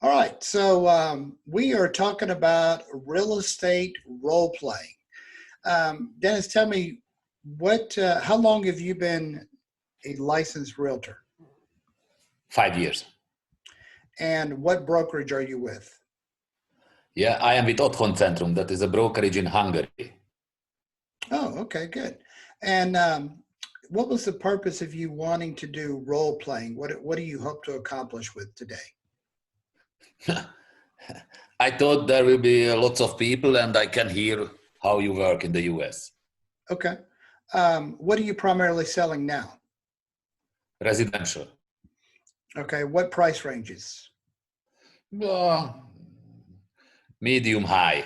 All right, so we are talking about real estate role playing. Dennis, tell me how long have you been a licensed realtor, 5 years. and what brokerage are you with? Yeah, I am with Centrum. That is a brokerage in Hungary. Oh, okay, good. And what was the purpose of you wanting to do role playing? What do you hope to accomplish with today? I thought there will be lots of people and I can hear how you work in the US. Okay. What are you primarily selling now? Residential. Okay. What price ranges? Medium high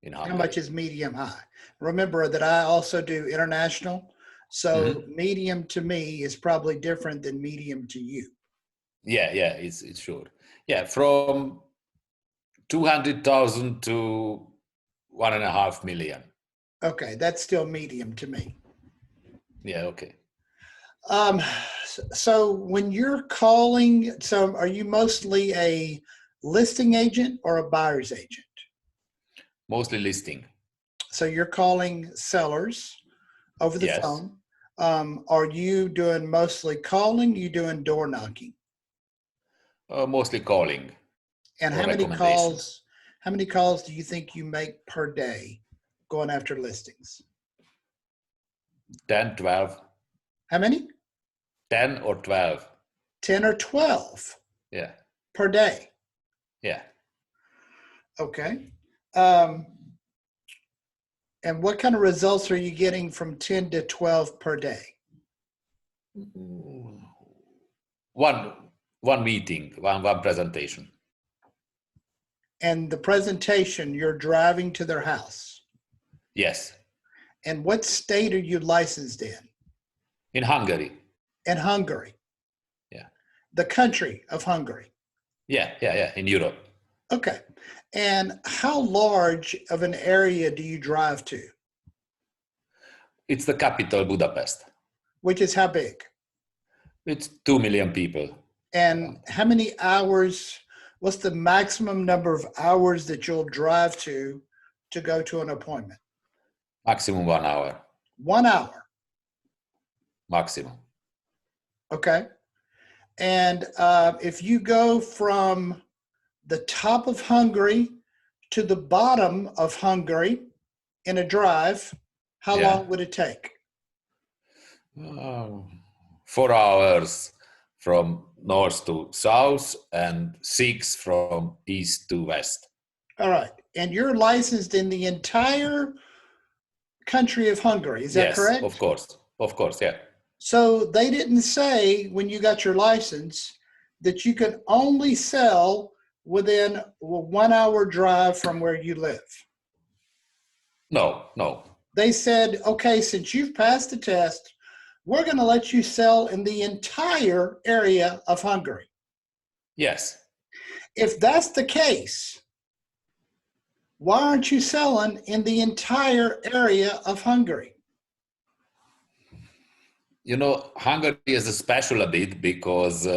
in How Hungary. much is medium high? Remember that I also do international. So medium to me is probably different than medium to you. Yeah, it's sure. Yeah, from 200,000 to 1.5 million. Okay, that's still medium to me. Yeah, okay. So when you're calling, so are you mostly a listing agent or a buyer's agent? Mostly listing. So you're calling sellers over the phone. Are you doing mostly calling? You doing door knocking? Mostly calling. And how many calls? How many calls do you think you make per day going after listings? 10, 12. How many? 10 or 12. 10 or 12. Yeah. Per day. Yeah. Okay. And what kind of results are you getting from 10 to 12 per day? One meeting, one presentation. And the presentation, you're driving to their house? Yes. And what state are you licensed in? In Hungary. In Hungary? Yeah. The country of Hungary? Yeah, in Europe. Okay. And how large of an area do you drive to? It's the capital, Budapest. Which is how big? It's 2 million people. And how many hours, what's the maximum number of hours that you'll drive to go to an appointment? Maximum 1 hour. 1 hour? Maximum. Okay. And if you go from the top of Hungary to the bottom of Hungary in a drive, how long would it take? 4 hours from north to south and 6 from east to west. All right. And you're licensed in the entire country of Hungary, is that correct? Yes, of course, yeah. So they didn't say when you got your license that you could only sell within a 1 hour drive from where you live. No. They said, okay, since you've passed the test, we're going to let you sell in the entire area of Hungary. Yes. If that's the case, why aren't you selling in the entire area of Hungary? You know, Hungary is a special a bit because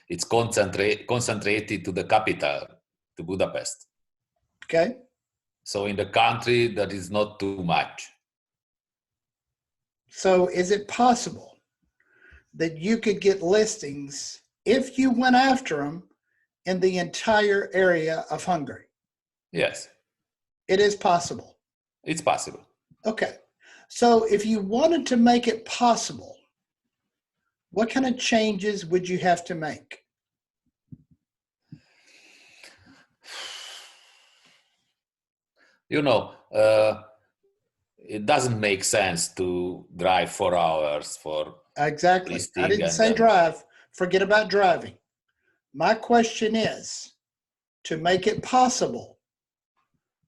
it's concentrated to the capital, to Budapest. Okay. So in the country, that is not too much. So is it possible that you could get listings if you went after them in the entire area of Hungary? Yes. It is possible. It's possible. Okay. So if you wanted to make it possible, what kind of changes would you have to make? You know, it doesn't make sense to drive 4 hours for Exactly. listing. I didn't say drive. Forget about driving. My question is, to make it possible,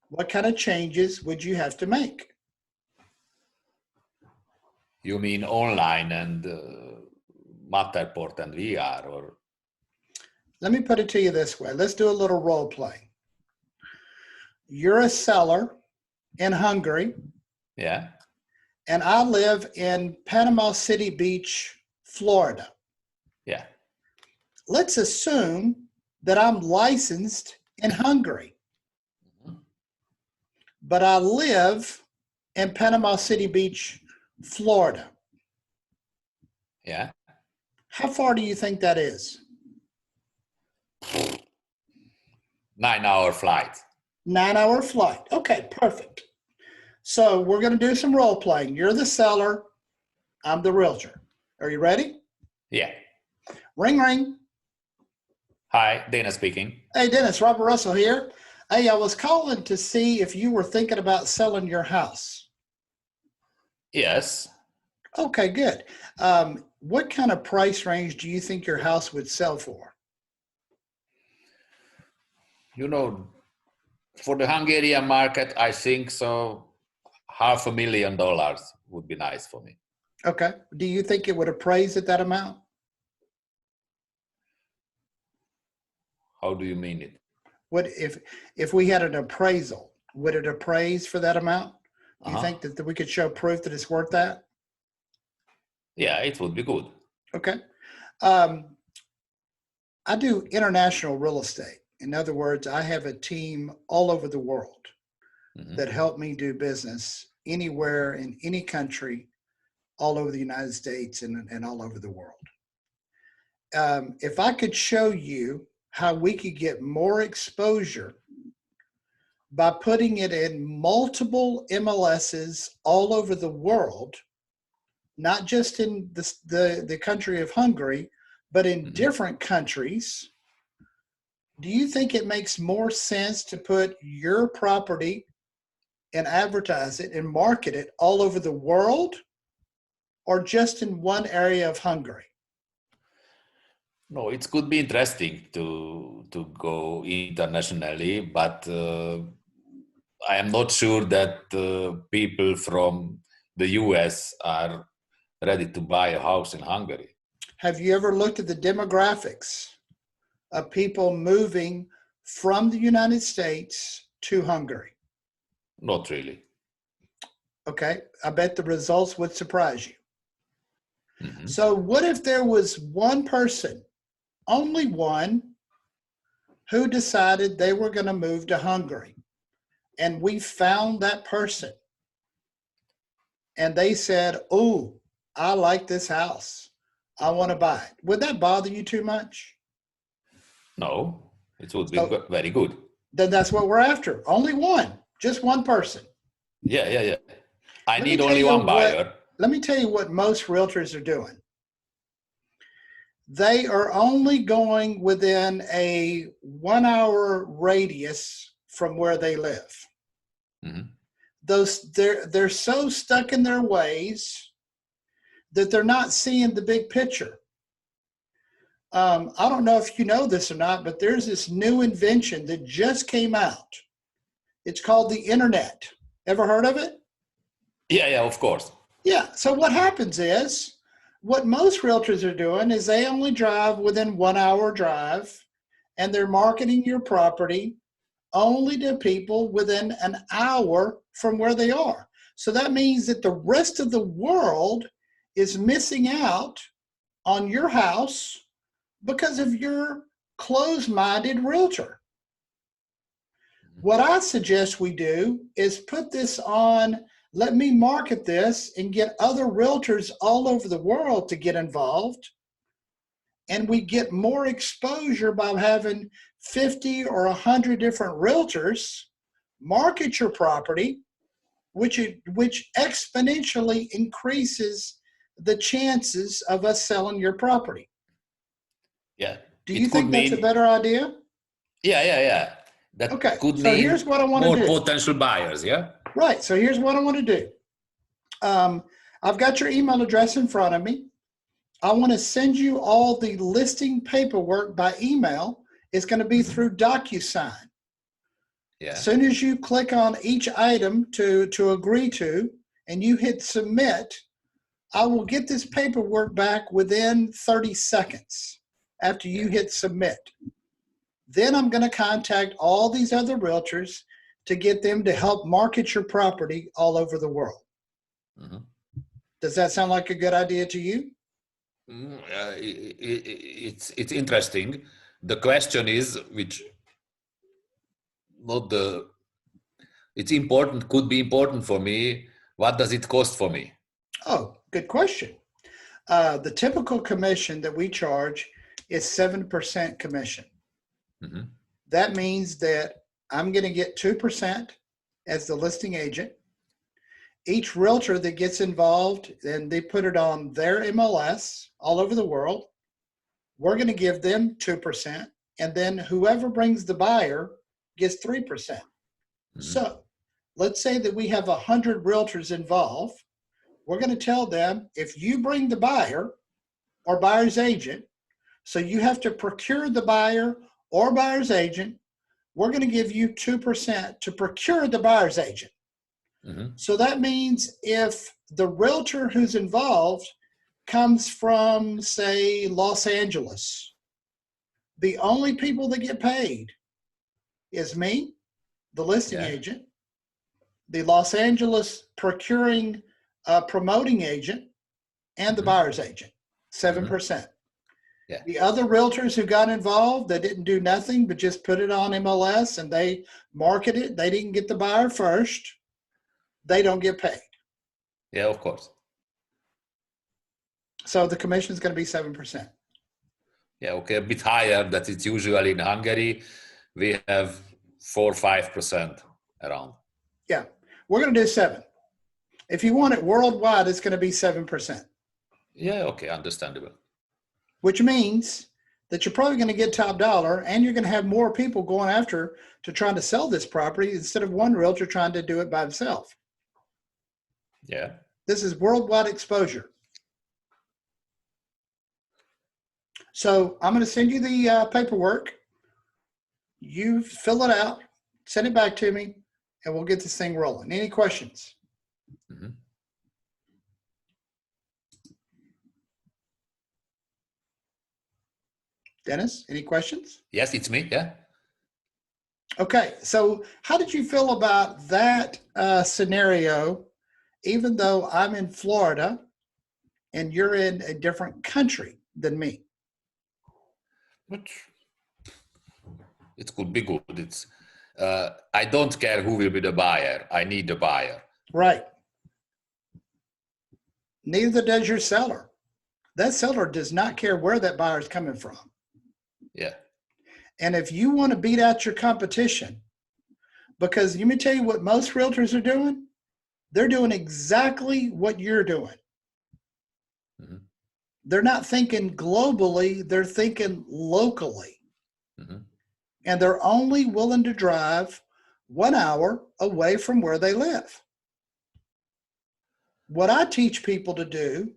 what kind of changes would you have to make? You mean online and Matterport and VR, or? Let me put it to you this way. Let's do a little role play. You're a seller in Hungary. Yeah. And I live in Panama City Beach, Florida. Yeah. let's assume that I'm licensed in Hungary, but I live in Panama City Beach, Florida. Yeah. How far do you think that is? 9-hour flight. 9-hour flight. Okay, perfect. So we're going to do some role playing. You're the seller. I'm the realtor. Are you ready? Yeah. Ring, ring. Hi, Dana speaking. Hey, Dennis, Robert Russell here. Hey, I was calling to see if you were thinking about selling your house. Yes. Okay, good. What kind of price range do you think your house would sell for? You know, for the Hungarian market, I think so. $500,000 would be nice for me. Okay. Do you think it would appraise at that amount? How do you mean it? What if we had an appraisal, would it appraise for that amount? Do you think that we could show proof that it's worth that? Yeah, it would be good. Okay. I do international real estate. In other words, I have a team all over the world that help me do business anywhere in any country, all over the United States and all over the world. If I could show you how we could get more exposure by putting it in multiple MLSs all over the world, not just in the country of Hungary, but in different countries, do you think it makes more sense to put your property and advertise it and market it all over the world, or just in one area of Hungary? No, it could be interesting to go internationally, but I am not sure that people from the US are ready to buy a house in Hungary. Have you ever looked at the demographics of people moving from the United States to Hungary? Not really. Okay, I bet the results would surprise you. So what if there was one person, only one, who decided they were going to move to Hungary, and we found that person, and they said, "Oh, I like this house. I want to buy it." Would that bother you too much? No, it would be very good. Then that's what we're after. Only one, just one person. Yeah. I need only one buyer. Let me tell you what most realtors are doing. They are only going within a 1-hour radius from where they live. They're so stuck in their ways that they're not seeing the big picture. I don't know if you know this or not, but there's this new invention that just came out. It's called the internet. Ever heard of it? Yeah, of course. Yeah. So what happens is, what most realtors are doing is they only drive within 1-hour drive, and they're marketing your property only to people within an hour from where they are. So that means that the rest of the world is missing out on your house because of your closed-minded realtor. What I suggest we do is put this on, let me market this and get other realtors all over the world to get involved. And we get more exposure by having 50 or 100 different realtors market your property, which exponentially increases the chances of us selling your property. Yeah. Do you think that's a better idea? Yeah. That could so mean here's what I want to do. More potential buyers, yeah? Right. So here's what I want to do. I've got your email address in front of me. I want to send you all the listing paperwork by email. It's going to be through DocuSign. Yeah. As soon as you click on each item to agree to, and you hit submit, I will get this paperwork back within 30 seconds after you hit submit. Then I'm going to contact all these other realtors to get them to help market your property all over the world. Does that sound like a good idea to you? It's interesting. The question is, which not the it's important, could be important for me. What does it cost for me? Oh, good question. The typical commission that we charge is 7% commission. Mhm. That means that I'm going to get 2% as the listing agent. Each realtor that gets involved and they put it on their MLS all over the world, we're going to give them 2%. And then whoever brings the buyer gets 3%. So let's say that we have 100 realtors involved. We're going to tell them, if you bring the buyer or buyer's agent, so you have to procure the buyer or buyer's agent, we're going to give you 2% to procure the buyer's agent. So that means if the realtor who's involved comes from, say, Los Angeles, the only people that get paid is me, the listing Yeah. agent, the Los Angeles procuring promoting agent, and the buyer's agent, 7%. Yeah. The other realtors who got involved, they didn't do nothing but just put it on MLS and they market it. They didn't get the buyer first. They don't get paid. Yeah, of course. So the commission is going to be 7%. Yeah, okay, a bit higher. That it's usually in Hungary. We have 4 or 5% around. Yeah, we're going to do 7. If you want it worldwide, it's going to be 7%. Yeah, okay, understandable. Which means that you're probably going to get top dollar, and you're going to have more people going after to trying to sell this property instead of one realtor trying to do it by himself. Yeah. This is worldwide exposure. So I'm going to send you the paperwork. You fill it out, send it back to me, and we'll get this thing rolling. Any questions? Dennis, any questions? Yes, it's me. Yeah. Okay, so how did you feel about that scenario, even though I'm in Florida and you're in a different country than me? But it could be good. It's I don't care who will be the buyer. I need the buyer. Right. Neither does your seller. That seller does not care where that buyer is coming from. Yeah. And if you want to beat out your competition, because let me tell you what most realtors are doing, they're doing exactly what you're doing. They're not thinking globally, they're thinking locally. And they're only willing to drive 1 hour away from where they live. What I teach people to do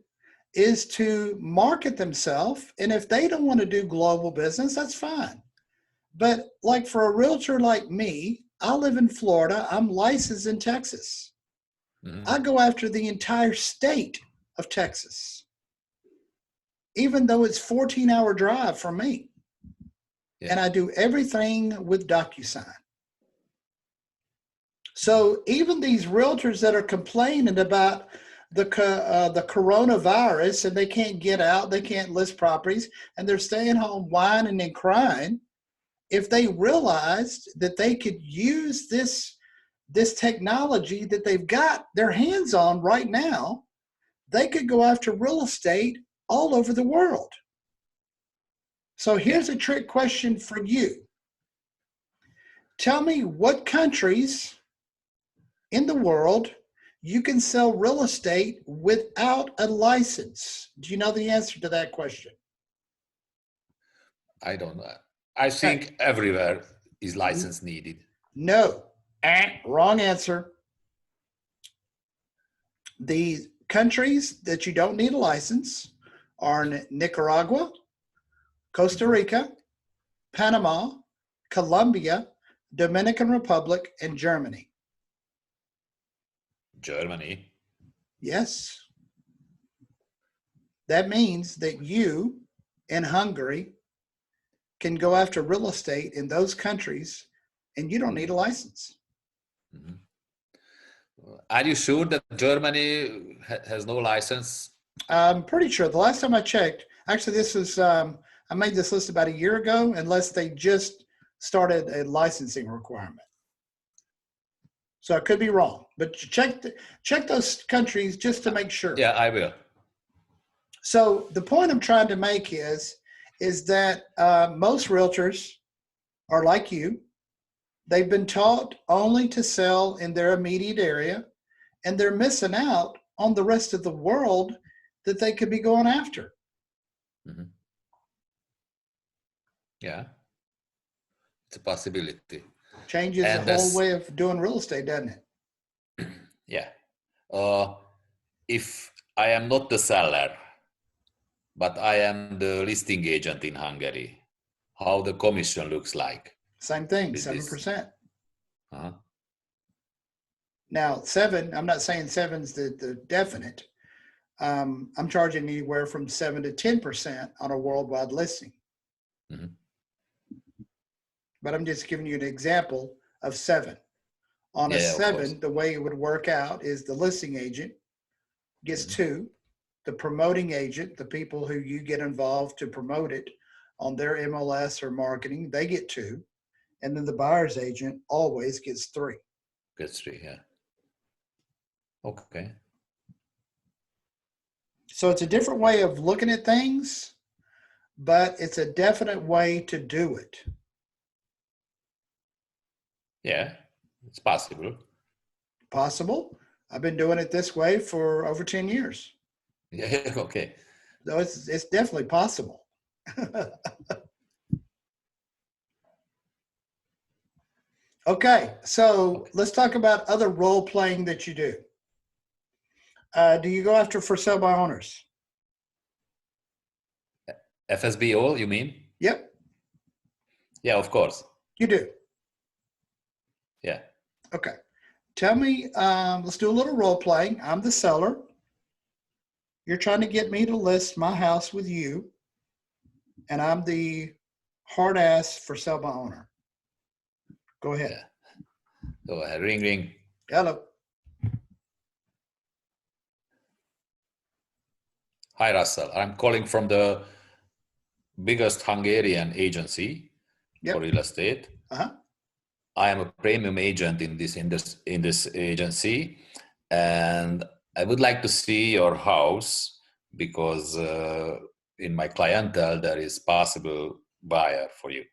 is to market themselves. And if they don't want to do global business, that's fine. But like for a realtor like me, I live in Florida. I'm licensed in Texas. I go after the entire state of Texas, even though it's 14-hour drive from me. Yeah. And I do everything with DocuSign. So even these realtors that are complaining about the coronavirus and they can't get out, they can't list properties, and they're staying home whining and crying, if they realized that they could use this technology that they've got their hands on right now, they could go after real estate all over the world. So here's a trick question for you. Tell me what countries in the world you can sell real estate without a license. Do you know the answer to that question? I don't know. I think everywhere is license needed. No. Wrong answer. The countries that you don't need a license are Nicaragua, Costa Rica, Panama, Colombia, Dominican Republic, and Germany. Germany? Yes. That means that you in Hungary can go after real estate in those countries and you don't need a license. Are you sure that Germany has no license? I'm pretty sure the last time I checked, actually, this was, I made this list about a year ago, unless they just started a licensing requirement. So I could be wrong, but check those countries just to make sure. Yeah, I will. So the point I'm trying to make is that most realtors are like you. They've been taught only to sell in their immediate area, and they're missing out on the rest of the world that they could be going after. Mm-hmm. Yeah, it's a possibility. Changes And the whole way of doing real estate, doesn't it? Yeah. If I am not the seller, but I am the listing agent in Hungary, how the commission looks like? Same thing, With this? 7%. Uh-huh. Now, 7, I'm not saying 7's the definite. I'm charging anywhere from 7 to 10% on a worldwide listing. Mm-hmm. But I'm just giving you an example of 7. On a 7, the way it would work out is the listing agent gets 2, the promoting agent, the people who you get involved to promote it on their MLS or marketing, they get 2, and then the buyer's agent always gets 3. Gets 3, yeah. Okay. So it's a different way of looking at things, but it's a definite way to do it. Yeah, it's possible. Possible. I've been doing it this way for over 10 years. Yeah, okay. So it's definitely possible. Okay, so let's talk about other role playing that you do. Do you go after for sale by owners? FSBO, you mean? Yep. Yeah, of course. You do? Yeah. Okay. Tell me, let's do a little role playing. I'm the seller. You're trying to get me to list my house with you, and I'm the hard ass for sale by owner. Go ahead. Yeah. Go ahead. Ring, ring. Hello. Hi, Russell. I'm calling from the biggest Hungarian agency for real estate. Uh-huh. I am a premium agent in this agency, and I would like to see your house because in my clientele there is possible buyer for you.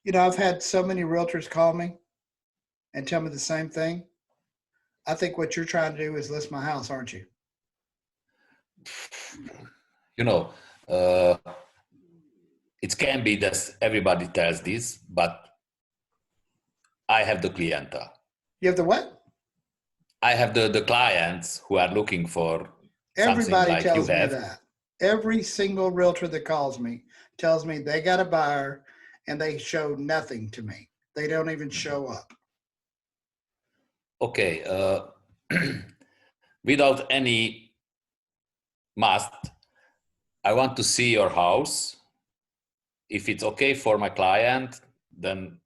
You know, I've had so many realtors call me and tell me the same thing. I think what you're trying to do is list my house, aren't you? You know, it can be that everybody tells this, but I have the clientele. You have the what? I have the clients who are looking for Everybody like tells me that. Every single realtor that calls me tells me they got a buyer and they show nothing to me. They don't even show up. Okay. Without any must, I want to see your house. If it's okay for my client, then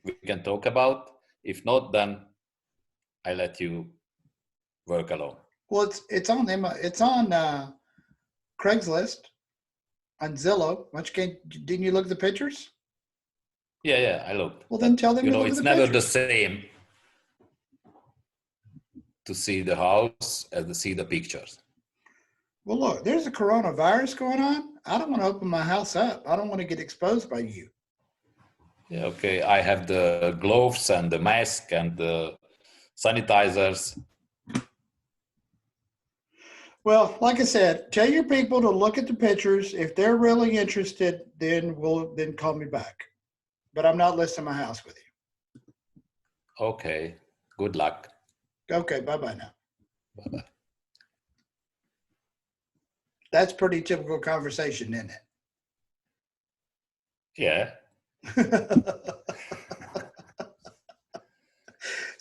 we can talk about. If not, then I let you work alone. Well, it's on Craigslist, on Zillow. Didn't you look at the pictures? Yeah, I looked. Well, then tell them you to know, look it's at the never pictures. the same to see the house as to see the pictures. Well, look, there's a coronavirus going on. I don't want to open my house up. I don't want to get exposed by you. Yeah, okay. I have the gloves and the mask and the sanitizers. Well, like I said, tell your people to look at the pictures. If they're really interested, then call me back. But I'm not listing my house with you. Okay. Good luck. Okay, bye-bye now. Bye-bye. That's pretty typical conversation, isn't it? Yeah.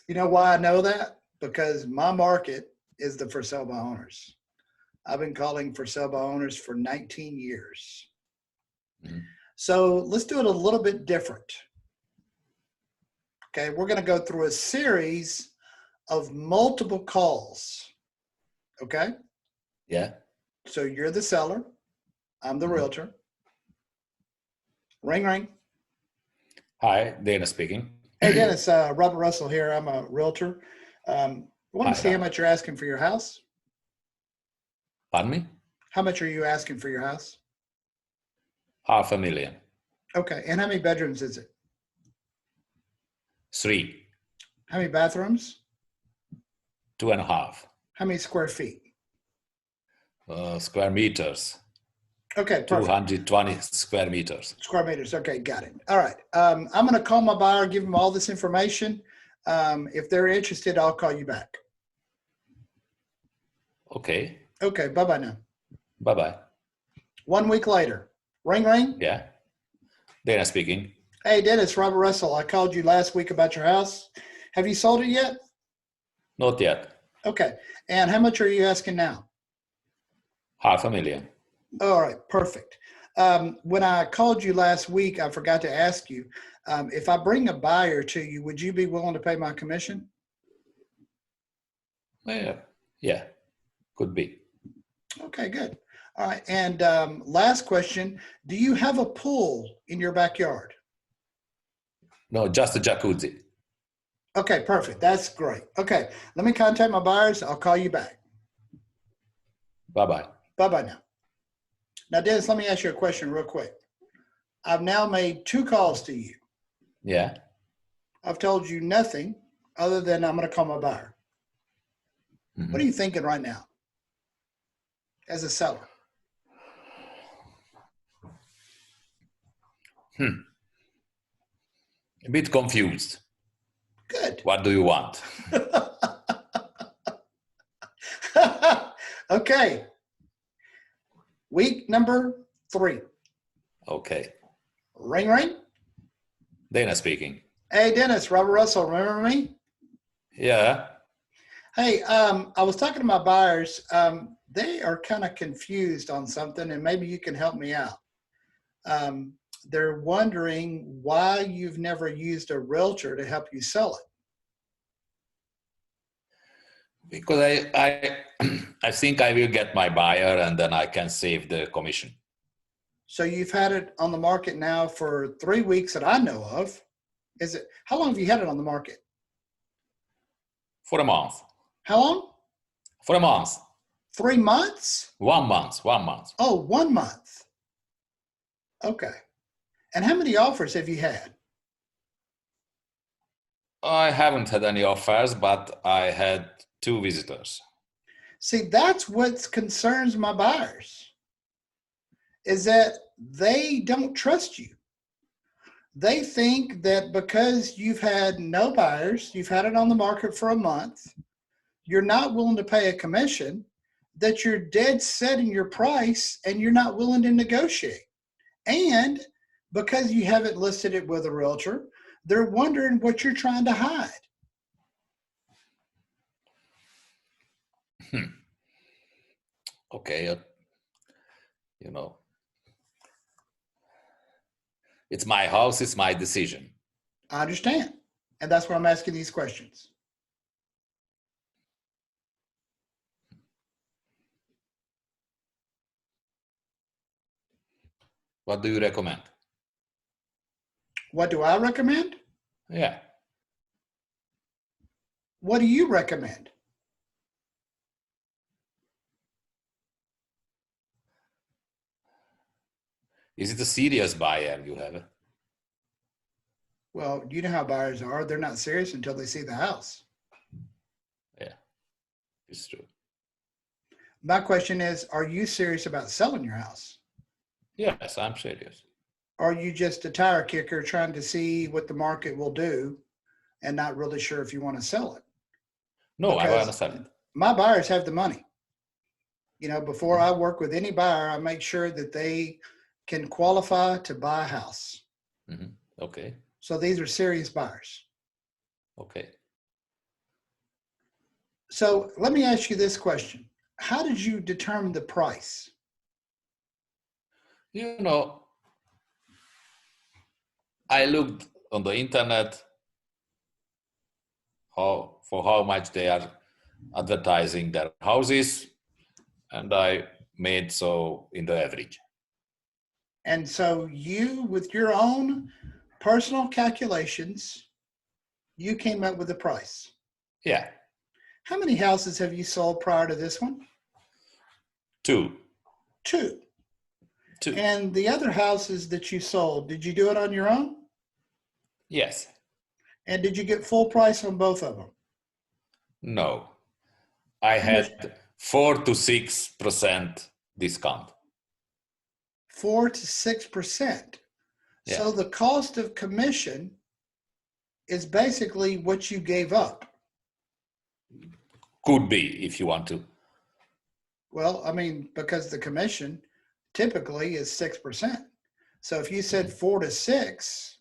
You know why I know that? Because my market is the for sale by owners. I've been calling for sale by owners for 19 years. Mm-hmm. So let's do it a little bit different. Okay, we're going to go through a series of multiple calls. Okay? Yeah. So you're the seller. I'm the realtor. Ring, ring. Hi, Dana speaking. Hey, Dennis, Robert Russell here. I'm a realtor. I want Hi, to see how Robert. much you're asking for your house. Pardon me? How much are you asking for your house? $500,000. Okay. And how many bedrooms is it? 3, How many bathrooms? 2.5 How many square feet? square meters. Okay, perfect. 220 square meters. Square meters. Okay, got it. All right. I'm going to call my buyer, give them all this information. If they're interested, I'll call you back. Okay. Okay, bye-bye now. Bye-bye. 1 week later. Ring, ring. Yeah. Dana speaking. Hey, Dennis, Robert Russell. I called you last week about your house. Have you sold it yet? Not yet. Okay. And how much are you asking now? $500,000. All right, perfect. When I called you last week, I forgot to ask you, if I bring a buyer to you, would you be willing to pay my commission? Yeah. Could be. Okay, good. All right. And last question, do you have a pool in your backyard? No, just a jacuzzi. Okay, perfect. That's great. Okay, let me contact my buyers. I'll call you back. Bye-bye. Bye-bye now. Now, Dennis, let me ask you a question real quick. I've now made 2 calls to you. Yeah. I've told you nothing other than I'm going to call my buyer. Mm-hmm. What are you thinking right now as a seller? A bit confused. Good. What do you want? Okay. Week number 3. Okay. Ring, ring. Dana speaking. Hey, Dennis, Robert Russell, remember me? Yeah. Hey, I was talking to my buyers. They are kind of confused on something, and maybe you can help me out. They're wondering why you've never used a realtor to help you sell it. Because I think I will get my buyer and then I can save the commission. So you've had it on the market now for 3 weeks that I know of. How long have you had it on the market? For a month. How long? For a month. 3 months? 1 month. 1 month. Oh, 1 month. Okay. And how many offers have you had? I haven't had any offers, but I had 2 visitors. See, that's what concerns my buyers, is that they don't trust you. They think that because you've had no buyers, you've had it on the market for a month, you're not willing to pay a commission, that you're dead set in your price and you're not willing to negotiate. And because you haven't listed it with a realtor, they're wondering what you're trying to hide. Okay. It's my house, it's my decision. I understand. And that's why I'm asking these questions. What do you recommend? What do I recommend? Yeah. What do you recommend? Is it a serious buyer you have? Well, you know how buyers are. They're not serious until they see the house. Yeah, it's true. My question is, are you serious about selling your house? Yes, I'm serious. Or are you just a tire kicker trying to see what the market will do and not really sure if you want to sell it? No, I Because understand it. my buyers have the money. Before I work with any buyer, I make sure that they can qualify to buy a house. Mm-hmm. Okay. So these are serious buyers. Okay. So let me ask you this question. How did you determine the price? I looked on the internet for how much they are advertising their houses, and I made so in the average. And so you, with your own personal calculations, you came up with a price. Yeah. How many houses have you sold prior to this one? Two. Two. And the other houses that you sold, did you do it on your own? Yes. And did you get full price on both of them? No. I had 4 to 6% discount. 4 to 6%. Yeah. So the cost of commission is basically what you gave up. Could be if you want to. Well, I mean, because the commission typically is 6%. So if you said 4 to 6,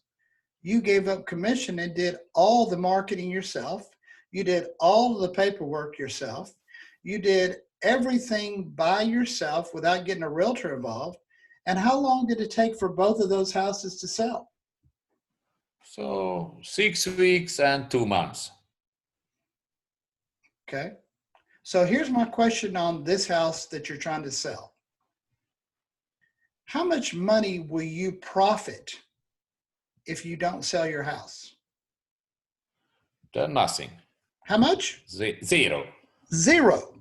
you gave up commission and did all the marketing yourself. You did all of the paperwork yourself. You did everything by yourself without getting a realtor involved. And how long did it take for both of those houses to sell? So 6 weeks and 2 months. Okay. So here's my question on this house that you're trying to sell. How much money will you profit if you don't sell your house? Then nothing. How much? Zero. Zero.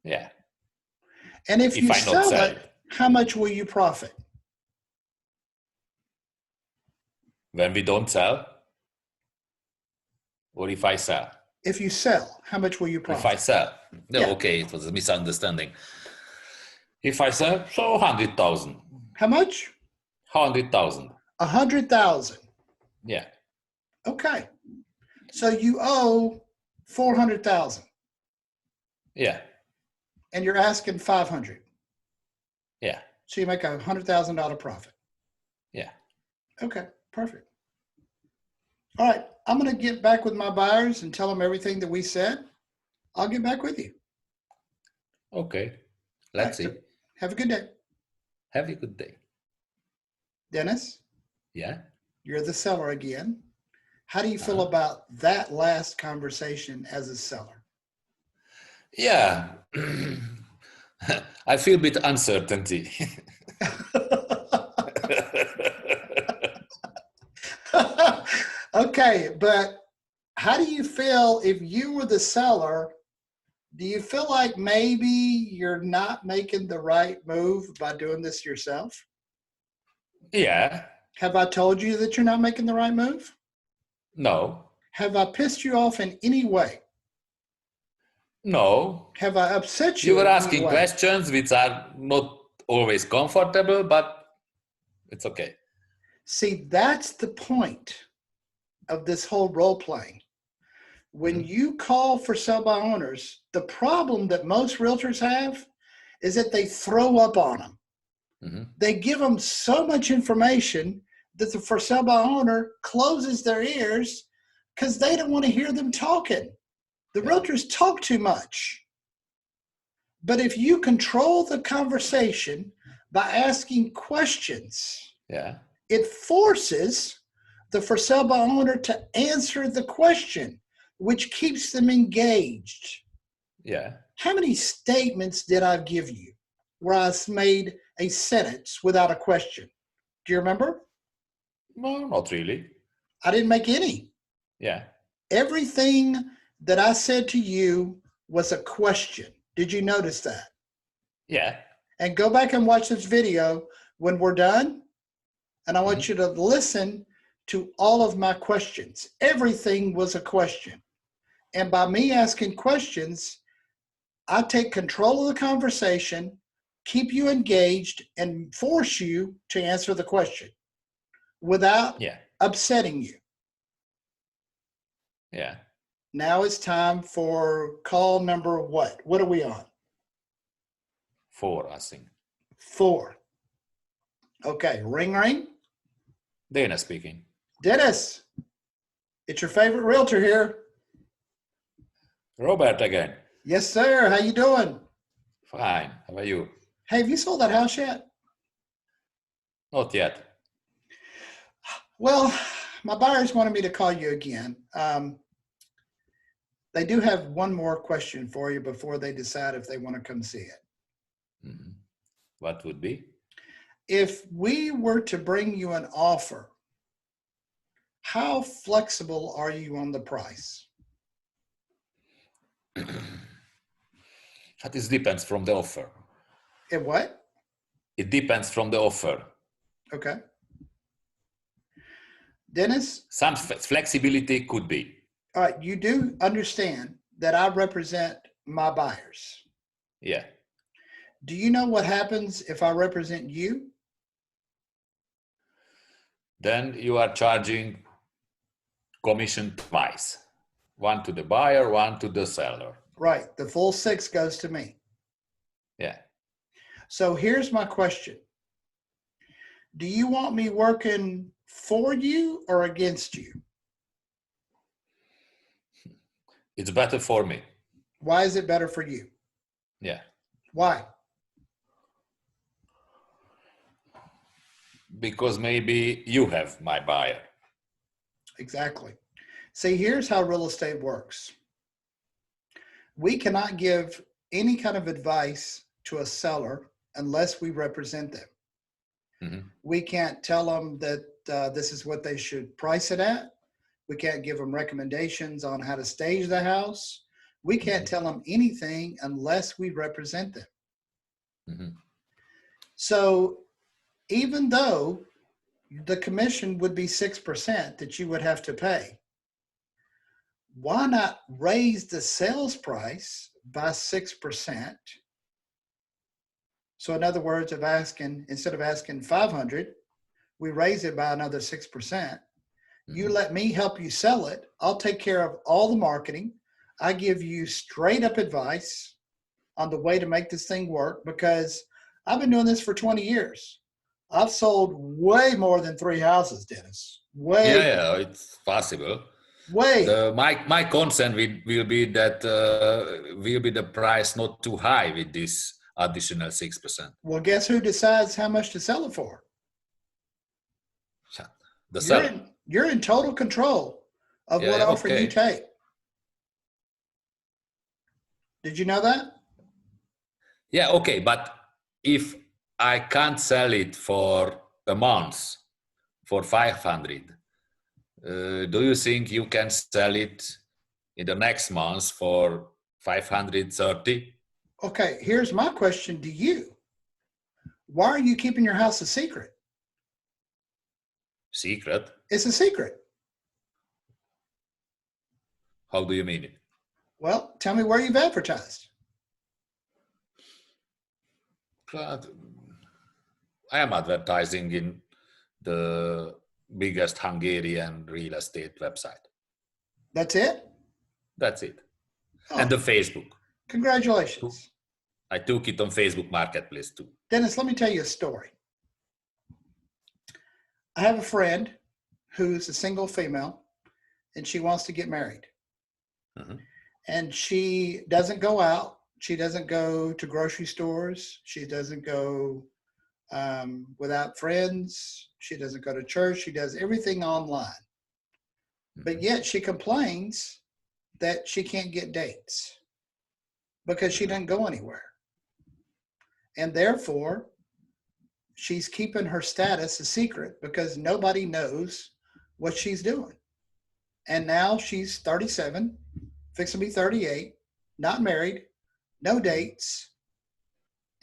Yeah. And if you I not sell it, how much will you profit? When we don't sell? Or if I sell? If you sell, how much will you profit? If I sell? No, Yeah. okay, it was a misunderstanding. If I sell, so 100,000. How much? 100,000. 100,000. Yeah. Okay. So you owe 400,000. Yeah. And you're asking 500. Yeah. So you make $100,000 profit. Yeah. Okay, perfect. All right, I'm going to get back with my buyers and tell them everything that we said. I'll get back with you. Okay. Let's see. Have a good day. Have a good day. Dennis? Yeah? You're the seller again. How do you feel about that last conversation as a seller? Yeah. I feel a bit uncertainty. Okay, but how do you feel if you were the seller? Do you feel like maybe you're not making the right move by doing this yourself? Yeah. Have I told you that you're not making the right move? No. Have I pissed you off in any way? No. Have I upset you? You were in any asking way? questions which are not always comfortable, but it's okay. See, that's the point of this whole role playing. When you call for sell by owners, the problem that most realtors have is that they throw up on them. They give them so much information that the for sale by owner closes their ears because they don't want to hear them talking. The realtors talk too much. But if you control the conversation by asking questions, it forces the for sale by owner to answer the question, which keeps them engaged. Yeah. How many statements did I give you where I made a sentence without a question? Do you remember? No, not really. I didn't make any. Yeah. Everything that I said to you was a question. Did you notice that? Yeah. And go back and watch this video when we're done. And I want you to listen to all of my questions. Everything was a question. And by me asking questions, I take control of the conversation, keep you engaged, and force you to answer the question without upsetting you. Yeah. Now it's time for call number what? What are we on? 4, I think. 4. Okay, ring, ring. Dana speaking. Dennis, it's your favorite realtor here. Robert again. Yes, sir. How you doing? Fine. How are you? Hey, have you sold that house yet? Not yet. Well, my buyers wanted me to call you again. They do have one more question for you before they decide if they want to come see it. What would be? If we were to bring you an offer, how flexible are you on the price? That is depends from the offer. It what? It depends from the offer. Okay. Dennis, Some flexibility could be. all right, you do understand that I represent my buyers. Yeah. Do you know what happens if I represent you? Then you are charging commission twice. One to the buyer, one to the seller. Right. The full 6 goes to me. Yeah. So here's my question. Do you want me working for you or against you? It's better for me. Why is it better for you? Yeah. Why? Because maybe you have my buyer. Exactly. See, here's how real estate works. We cannot give any kind of advice to a seller unless we represent them. Mm-hmm. We can't tell them that this is what they should price it at. We can't give them recommendations on how to stage the house. We can't tell them anything unless we represent them. Mm-hmm. So even though the commission would be 6% that you would have to pay, why not raise the sales price by 6%? So in other words, instead of asking 500, we raise it by another 6%. You let me help you sell it. I'll take care of all the marketing. I give you straight up advice on the way to make this thing work, because I've been doing this for 20 years. I've sold way more than 3 houses, Dennis. Yeah, it's possible. My concern will be that will be the price not too high with this additional 6%. Well, guess who decides how much to sell it for? The seller. You're in total control of what offer you take. Did you know that? Yeah, okay. But if I can't sell it for a month for 500, do you think you can sell it in the next month for 530? Okay, here's my question to you. Why are you keeping your house a secret? Secret? It's a secret. How do you mean it? Well, tell me where you've advertised. But I am advertising in the biggest Hungarian real estate website. That's it? That's it. Oh, and the Facebook. Congratulations. I took it on Facebook Marketplace too. Dennis, let me tell you a story. I have a friend who's a single female, and she wants to get married. Mm-hmm. And she doesn't go out. She doesn't go to grocery stores. She doesn't go without friends. She doesn't go to church. She does everything online. Mm-hmm. But yet she complains that she can't get dates because she doesn't go anywhere. And therefore, she's keeping her status a secret because nobody knows what she's doing. And now she's 37, fixing to be 38, not married, no dates,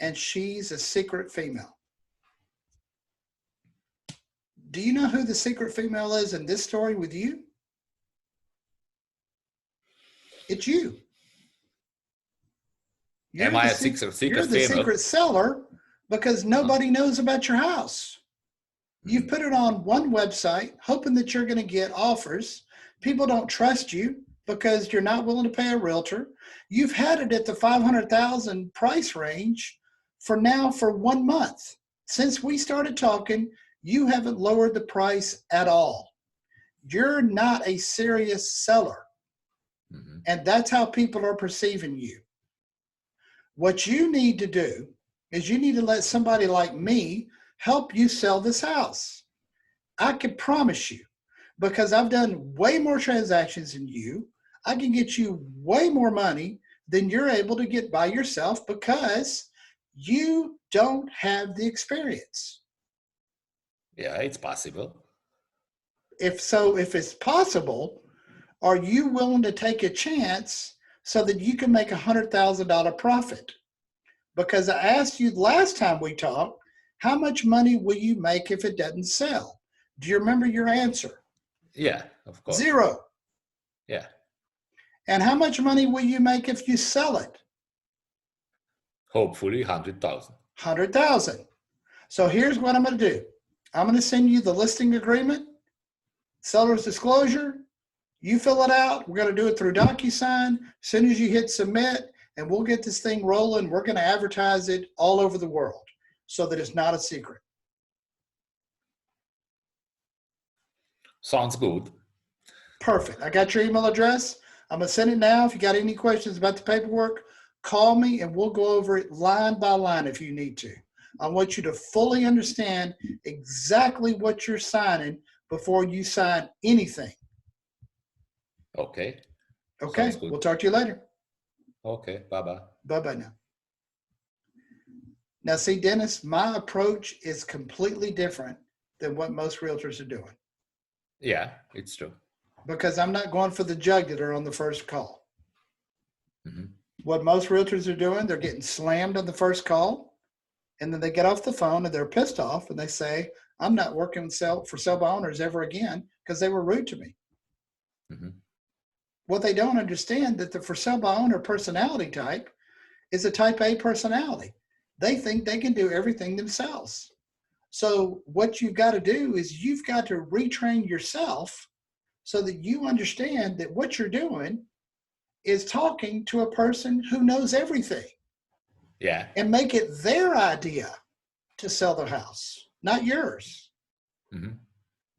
and she's a secret female. Do you know who the secret female is in this story with you? It's you. Am I a secret You're the female? secret seller because nobody knows about your house. You've put it on one website hoping that you're going to get offers. People don't trust you because you're not willing to pay a realtor. You've had it at the $500,000 price range for 1 month. Since we started talking, you haven't lowered the price at all. You're not a serious seller. Mm-hmm. And that's how people are perceiving you. What you need to do is you need to let somebody like me help you sell this house. I can promise you, because I've done way more transactions than you, I can get you way more money than you're able to get by yourself because You don't have the experience. Yeah, it's possible. If so, if it's possible, are you willing to take a chance so that you can make $100,000 profit? Because I asked you last time we talked, how much money will you make if it doesn't sell? Do you remember your answer? Yeah, of course. 0. Yeah. And how much money will you make if you sell it? Hopefully 100,000. 100,000. So here's what I'm going to do. I'm going to send you the listing agreement, seller's disclosure. You fill it out. We're going to do it through DocuSign. As soon as you hit submit, and we'll get this thing rolling. We're going to advertise it all over the world so that it's not a secret. Sounds good. Perfect. I got your email address. I'm going to send it now. If you got any questions about the paperwork, call me and we'll go over it line by line if you need to. I want you to fully understand exactly what you're signing before you sign anything. Okay. Okay. We'll talk to you later. Okay. Bye-bye. Bye-bye now. Now, see, Dennis, my approach is completely different than what most realtors are doing. Yeah, it's true. Because I'm not going for the jugular on the first call. Mm-hmm. What most realtors are doing, they're getting slammed on the first call, and then they get off the phone and they're pissed off and they say, I'm not working for sell by owners ever again because they were rude to me. Mm-hmm. What they don't understand that the for sale by owner personality type is a type A personality. They think they can do everything themselves. So what you've got to do is you've got to retrain yourself so that you understand that what you're doing is talking to a person who knows everything. Yeah. And make it their idea to sell their house, not yours. Mm-hmm.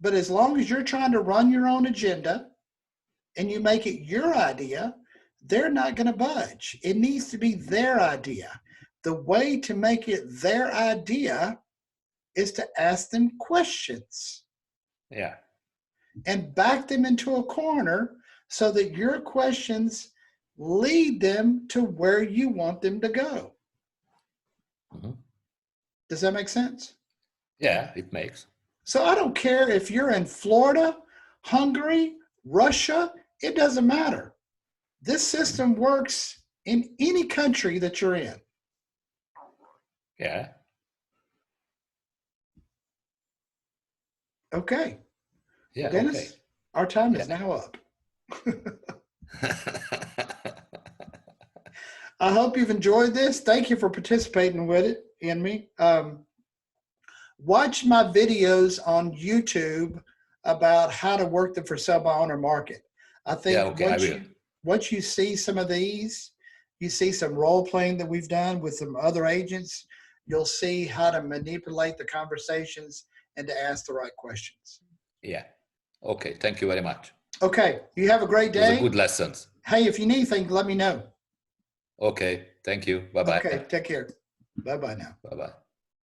But as long as you're trying to run your own agenda and you make it your idea, they're not going to budge. It needs to be their idea. The way to make it their idea is to ask them questions. Yeah. And back them into a corner so that your questions lead them to where you want them to go. Mm-hmm. Does that make sense? Yeah, it makes. So I don't care if you're in Florida, Hungary, Russia, it doesn't matter. This system works in any country that you're in. Yeah. Okay. Yeah. Well, Dennis, okay. our time is now up. I hope you've enjoyed this. Thank you for participating with it in me. Watch my videos on YouTube about how to work the for sale by owner market. I think once you see some of these, you see some role playing that we've done with some other agents, you'll see how to manipulate the conversations and to ask the right questions. Yeah. Okay. Thank you very much. Okay. You have a great day. Those are good lessons. Hey, if you need anything, let me know. Okay. Thank you. Bye-bye. Okay. Take care. Bye-bye now. Bye-bye.